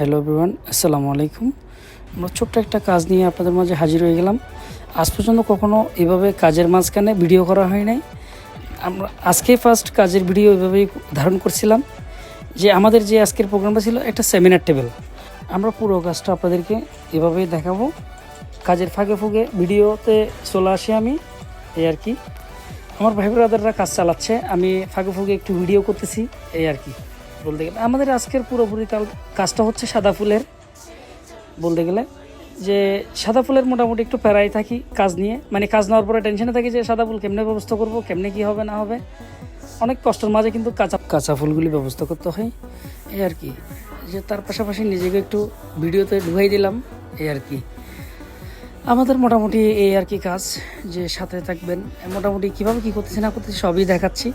Hello everyone, আসসালামু আলাইকুম। আমরা ছোট্ট একটা কাজ নিয়ে আপনাদের মাঝে হাজির হয়ে গেলাম। আজ পর্যন্ত কখনো এভাবে কাজের মাঝখানে ভিডিও করা হয় নাই। আমরা আজকে ফার্স্ট কাজের ভিডিও এভাবেই ধারণ করছিলাম যে আমাদের যে আজকের প্রোগ্রামটা ছিল একটা সেমিনার টেবিল। আমরা পুরো কাজটা আপনাদেরকে এভাবেই দেখাবো। কাজের ফাঁকে ফুঁকে ভিডিওতে চলে আসি আমি, এই আর কি। আমার ভাই ব্রাদাররা কাজ চালাচ্ছে, আমি ফাঁকে ফুঁকে একটু ভিডিও করতেছি, এই আর কি। বলতে গেলে আমাদের আজকের পুরোপুরি কাজটা হচ্ছে সাদা ফুলের। বলতে গেলে যে সাদা ফুলের মোটামুটি একটু প্যারাই থাকি কাজ নিয়ে, মানে কাজ নেওয়ার পরে টেনশনে থাকি যে সাদা ফুল কেমনে ব্যবস্থা করব, কেমনে কী হবে না হবে। অনেক কষ্টের মাঝে কিন্তু কাঁচা ফুলগুলি ব্যবস্থা করতে হয়, এই আর কি। যে তার পাশাপাশি নিজেকে একটু ভিডিওতে ঢুকাই দিলাম, এই আর কি। আমাদের মোটামুটি এই আর কি কাজ, যে সাথে থাকবেন। মোটামুটি কীভাবে কী করতেছি না করতেছি সবই দেখাচ্ছি।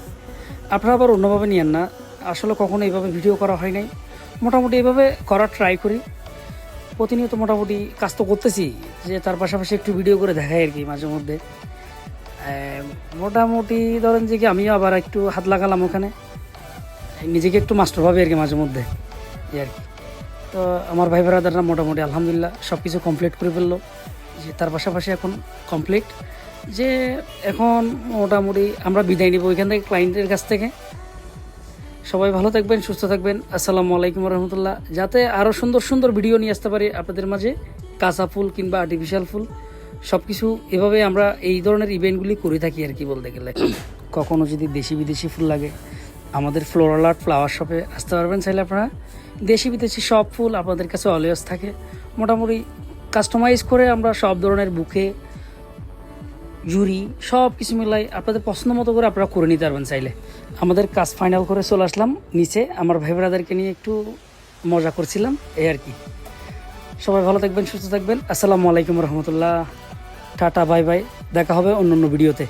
আপনারা আবার অন্যভাবে নিয়েন না, আসলে কখনো এইভাবে ভিডিও করা হয় নাই। মোটামুটি এইভাবে করার ট্রাই করি প্রতিনিয়ত। মোটামুটি কাজ তো করতেছি, যে তার পাশাপাশি একটু ভিডিও করে দেখাই আর কি মাঝে মধ্যে। মোটামুটি ধরেন যে কি আমিও আবার একটু হাত লাগালাম ওখানে, নিজেকে একটু মাস্টার ভাবে আর কি মাঝে মধ্যে, এই আর কি। তো আমার ভাই ব্রাদাররা মোটামুটি আলহামদুলিল্লাহ সব কিছু কমপ্লিট করে ফেললো। যে তার পাশাপাশি এখন কমপ্লিট, যে এখন মোটামুটি আমরা বিদায় নিব ওইখান থেকে, ক্লায়েন্টের কাছ থেকে। সবাই ভালো থাকবেন, সুস্থ থাকবেন। আসসালামু আলাইকুম রহমতুল্লাহ। যাতে আরও সুন্দর সুন্দর ভিডিও নিয়ে আসতে পারি আপনাদের মাঝে, কাঁচা ফুল কিংবা আর্টিফিশিয়াল ফুল সব কিছু এভাবে আমরা এই ধরনের ইভেন্টগুলি করে থাকি আর কি। বলতে গেলে কখনও যদি দেশি বিদেশি ফুল লাগে, আমাদের ফ্লোরাল আর্ট ফ্লাওয়ার শপে আসতে পারবেন চাইলে আপনারা। দেশি বিদেশি সব ফুল আপনাদের কাছে অলওয়েজ থাকে। মোটামুটি কাস্টমাইজ করে আমরা সব ধরনের বুকে, জুড়ি সব কিছু মিলাই আপনাদের পছন্দ মতো করে আপনারা করে নিতে পারবেন চাইলে। আমাদের কাজ ফাইনাল করে চলে আসলাম নিচে, আমার ভাই ব্রাদারকে নিয়ে একটু মজা করছিলাম, এই আর কি। সবাই ভালো থাকবেন, সুস্থ থাকবেন। আসসালামু আলাইকুম রহমতুল্লাহ। Tata, bye bye. দেখা হবে অন্য ভিডিওতে।